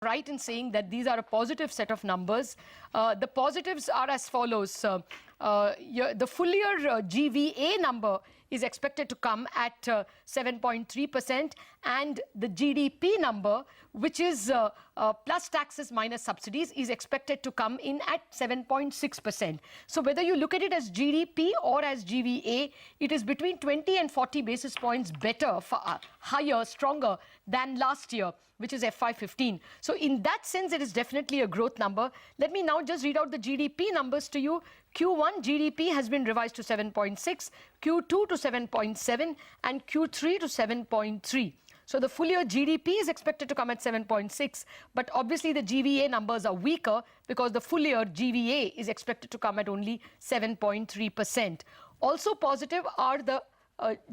right in saying that these are a positive set of numbers. The positives are as follows. The full year GVA number is expected to come at 7.3%, and the GDP number, which is plus taxes minus subsidies, is expected to come in at 7.6%. So whether you look at it as GDP or as GVA, it is between 20 and 40 basis points better, higher, stronger than last year, which is FY15. So in that sense, it is definitely a growth number. Let me now just read out the GDP numbers to you. Q1 GDP has been revised to 7.6, Q2 to 7.7, and Q3 to 7.3. So the full year GDP is expected to come at 7.6, but obviously the GVA numbers are weaker because the full year GVA is expected to come at only 7.3%. Also positive are the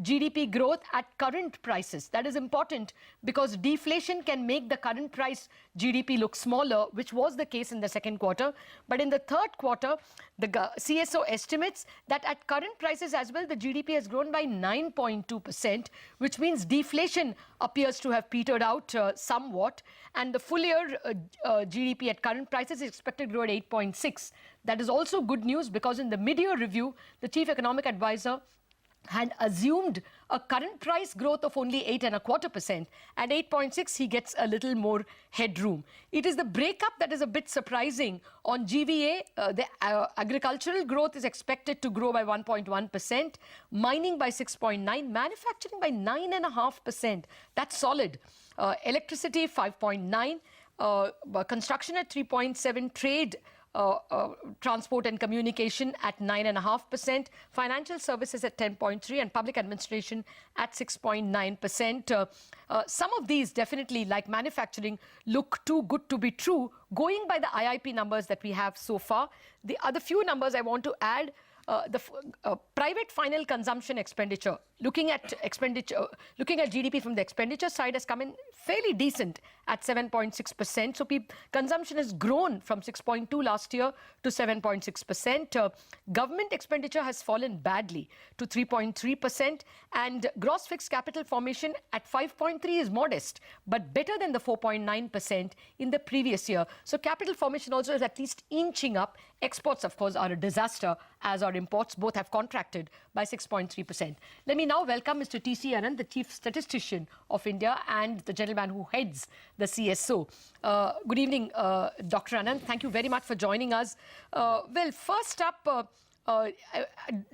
GDP growth at current prices. That is important because deflation can make the current price GDP look smaller, which was the case in the second quarter. But in the third quarter, the CSO estimates that at current prices as well, the GDP has grown by 9.2%, which means deflation appears to have petered out somewhat. And the full year GDP at current prices is expected to grow at 8.6. That is also good news because in the mid-year review, the chief economic advisor had assumed a current price growth of only 8.25%. At 8.6, he gets a little more headroom. It is the breakup that is a bit surprising. On GVA, the agricultural growth is expected to grow by 1.1%, mining by 6.9%, manufacturing by 9.5%. That's solid. Electricity 5.9%, construction at 3.7%, trade, transport and communication at 9.5%, financial services at 10.3%, and public administration at 6.9%. Some of these definitely, like manufacturing, look too good to be true, going by the IIP numbers that we have so far. The other few numbers I want to add, the private final consumption expenditure, looking at GDP from the expenditure side, has come in fairly decent at 7.6%. So consumption has grown from 6.2 last year to 7.6%. Government expenditure has fallen badly to 3.3%, and gross fixed capital formation at 5.3 is modest, but better than the 4.9% in the previous year. So capital formation also is at least inching up. Exports, of course, are a disaster, as are imports. Both have contracted by 6.3%. Let me now welcome Mr. TCA Anant, the Chief Statistician of India and the gentleman who heads the CSO. Good evening, Dr. Anant. Thank you very much for joining us. Well, first up,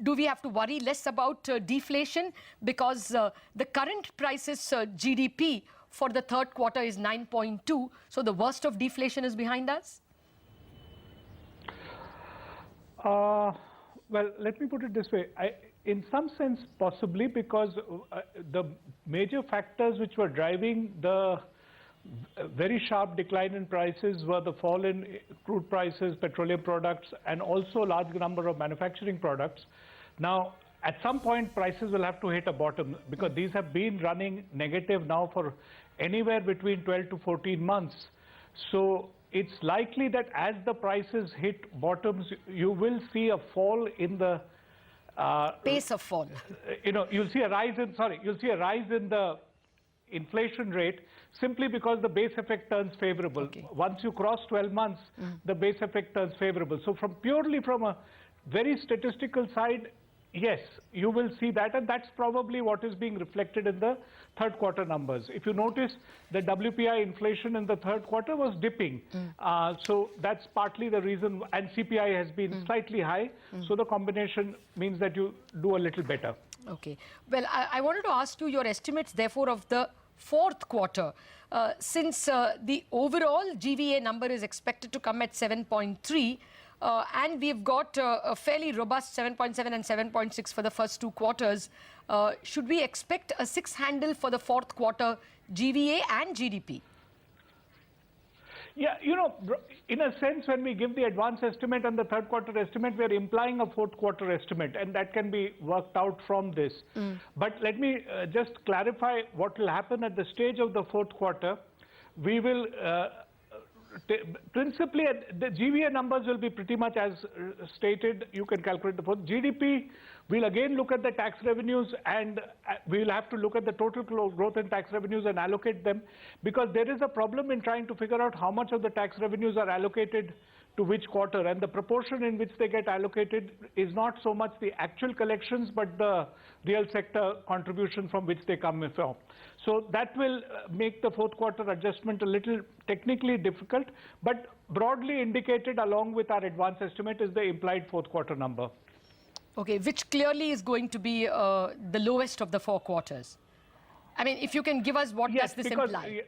do we have to worry less about deflation? Because the current prices GDP for the third quarter is 9.2. So the worst of deflation is behind us? Well, let me put it this way. In some sense, possibly, because the major factors which were driving the very sharp decline in prices were the fall in crude prices, petroleum products, and also a large number of manufacturing products. Now, at some point, prices will have to hit a bottom because these have been running negative now for anywhere between 12 to 14 months. So it's likely that as the prices hit bottoms, you will see a fall in the pace of fall. You'll see a rise in the inflation rate simply because the base effect turns favorable. Okay. Once you cross 12 months, the base effect turns favorable. So purely from a very statistical side, yes, you will see that, and that's probably what is being reflected in the third quarter numbers. If you notice, the WPI inflation in the third quarter was dipping. So that's partly the reason, and CPI has been slightly high. So the combination means that you do a little better. Okay. Well, I wanted to ask you your estimates, therefore, of the fourth quarter. Since the overall GVA number is expected to come at 7.3, and we've got a fairly robust 7.7 and 7.6 for the first two quarters. Should we expect a 6 handle for the fourth quarter GVA and GDP? Yeah, in a sense, when we give the advance estimate and the third quarter estimate, we are implying a fourth quarter estimate, and that can be worked out from this. But let me just clarify what will happen at the stage of the fourth quarter. We will principally, the GVA numbers will be pretty much as stated. You can calculate the fourth. GDP We'll again look at the tax revenues, and we'll have to look at the total growth in tax revenues and allocate them, because there is a problem in trying to figure out how much of the tax revenues are allocated to which quarter, and the proportion in which they get allocated is not so much the actual collections but the real sector contribution from which they come from. So that will make the fourth quarter adjustment a little technically difficult, but broadly indicated along with our advance estimate is the implied fourth quarter number. Okay, which clearly is going to be the lowest of the 4 quarters. I mean, if you can give us what does this imply?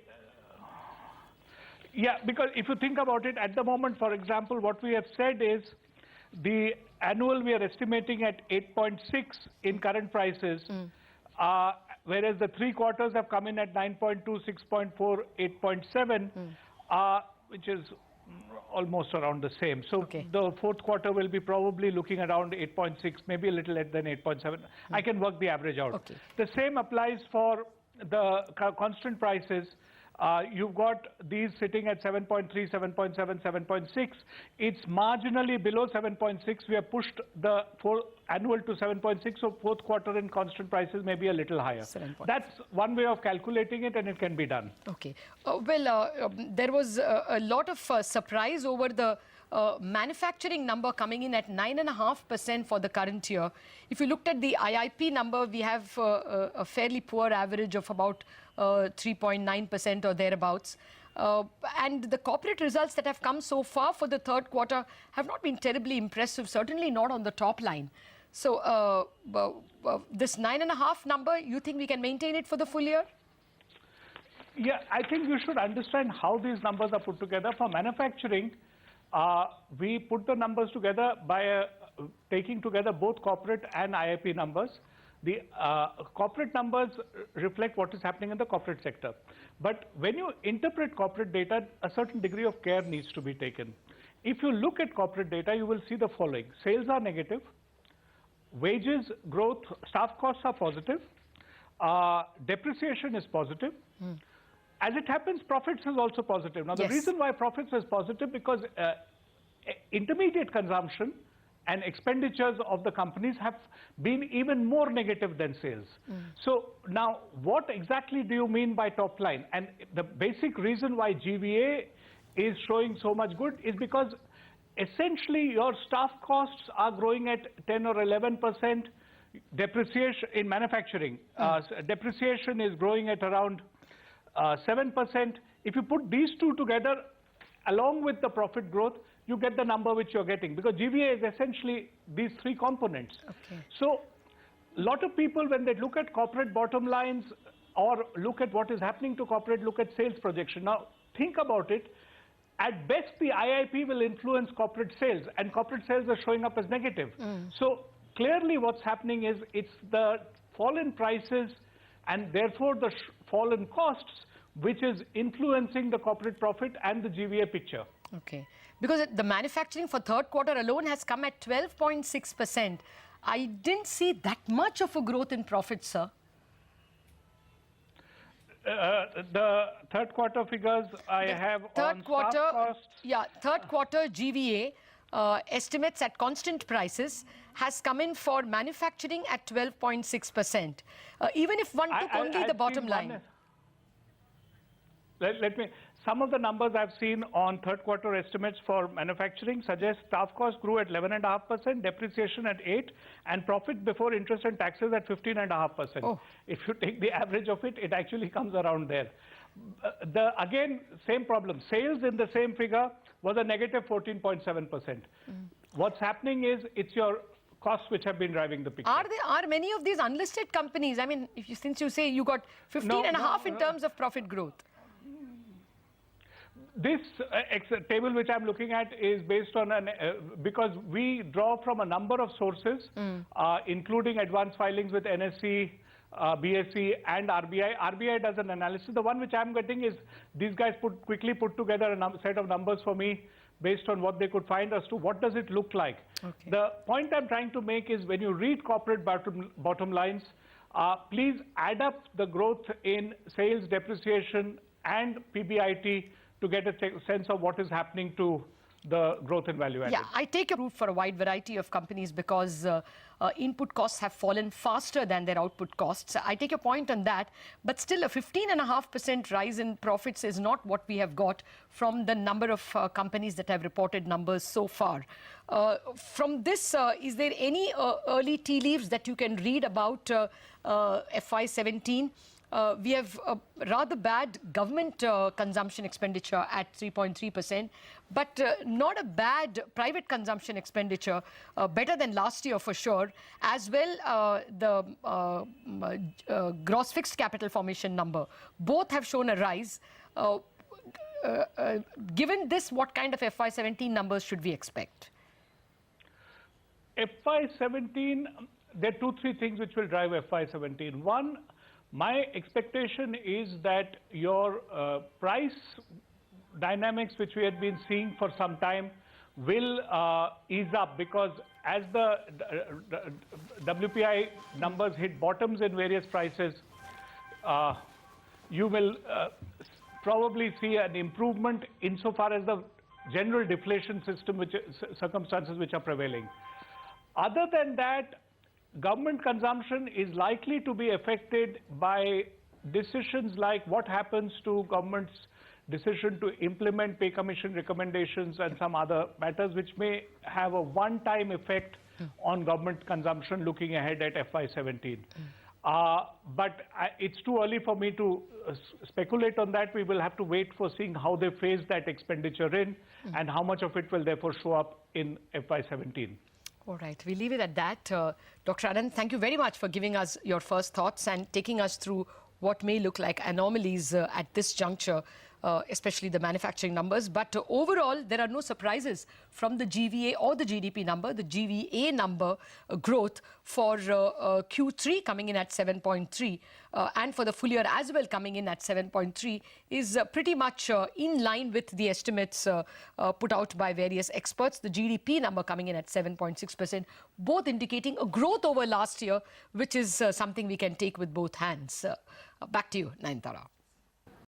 Yeah, because if you think about it, at the moment, for example, what we have said is the annual we are estimating at 8.6 in current prices, whereas the 3 quarters have come in at 9.2, 6.4, 8.7, which is almost around the same. So the fourth quarter will be probably looking around 8.6, maybe a little less than 8.7. I can work the average out. Okay. The same applies for the constant prices. You've got these sitting at 7.3, 7.7, 7.6. It's marginally below 7.6. We have pushed the annual to 7.6, so fourth quarter in constant prices may be a little higher. That's one way of calculating it, and it can be done. Okay. There was a lot of surprise over the manufacturing number coming in at 9.5% for the current year. If you looked at the IIP number, we have a fairly poor average of about 3.9% or thereabouts. And the corporate results that have come so far for the third quarter have not been terribly impressive, certainly not on the top line. So this 9.5 number, you think we can maintain it for the full year? Yeah, I think you should understand how these numbers are put together. For manufacturing, we put the numbers together by taking together both corporate and IIP numbers. The corporate numbers reflect what is happening in the corporate sector. But when you interpret corporate data, a certain degree of care needs to be taken. If you look at corporate data, you will see the following. Sales are negative. Wages, growth, staff costs are positive. Depreciation is positive. As it happens, profits is also positive. Now, the reason why profits is positive because intermediate consumption and expenditures of the companies have been even more negative than sales. So now, what exactly do you mean by top line? And the basic reason why GVA is showing so much good is because essentially your staff costs are growing at 10 or 11%. Depreciation in manufacturing, depreciation is growing at around 7%. If you put these two together, along with the profit growth, you get the number which you're getting, because GVA is essentially these 3 components. So a lot of people, when they look at corporate bottom lines or look at what is happening to corporate, look at sales projection. Now, think about it. At best, the IIP will influence corporate sales, and corporate sales are showing up as negative. So clearly what's happening is it's the fall in prices and therefore the fall in costs which is influencing the corporate profit and the GVA picture. Okay. Because the manufacturing for third quarter alone has come at 12.6%. I didn't see that much of a growth in profits, sir. The third quarter figures I have on staff costs. Yeah, third quarter GVA estimates at constant prices has come in for manufacturing at 12.6%. Even if one took only the bottom line. Some of the numbers I've seen on third quarter estimates for manufacturing suggest staff costs grew at 11.5%, depreciation at 8%, and profit before interest and taxes at 15.5%. If you take the average of it, it actually comes around there. Again, same problem. Sales in the same figure was a negative 14.7%. What's happening is it's your costs which have been driving the picture. Are many of these unlisted companies? I mean, since you say you got 15.5 in terms of profit growth. This table which I'm looking at is based on because we draw from a number of sources, including advance filings with NSE, BSE and RBI. RBI does an analysis. The one which I'm getting is these guys quickly put together a set of numbers for me based on what they could find as to what does it look like. The point I'm trying to make is when you read corporate bottom lines, please add up the growth in sales, depreciation and PBIT to get a sense of what is happening to the growth in value added. Yeah, I take a route for a wide variety of companies because input costs have fallen faster than their output costs. I take your point on that, but still a 15.5% rise in profits is not what we have got from the number of companies that have reported numbers so far. From this, is there any early tea leaves that you can read about FY17? We have a rather bad government consumption expenditure at 3.3%, but not a bad private consumption expenditure, better than last year for sure. As well, the gross fixed capital formation number, both have shown a rise. Given this, what kind of FY17 numbers should we expect? FY17, there are 2-3 things which will drive FY17. One, my expectation is that your price dynamics, which we had been seeing for some time, will ease up, because as the WPI numbers hit bottoms in various prices, you will probably see an improvement insofar as the general deflation system circumstances which are prevailing. Other than that, government consumption is likely to be affected by decisions like what happens to government's decision to implement pay commission recommendations and some other matters which may have a one-time effect on government consumption looking ahead at FY17. But it's too early for me to speculate on that. We will have to wait for seeing how they phase that expenditure in and how much of it will therefore show up in FY17. All right, we leave it at that. Dr. Anant, thank you very much for giving us your first thoughts and taking us through what may look like anomalies at this juncture, especially the manufacturing numbers. But overall, there are no surprises from the GVA or the GDP number. The GVA number growth for Q3 coming in at 7.3 and for the full year as well coming in at 7.3 is pretty much in line with the estimates put out by various experts. The GDP number coming in at 7.6%, both indicating a growth over last year, which is something we can take with both hands. Back to you, Nayanthara.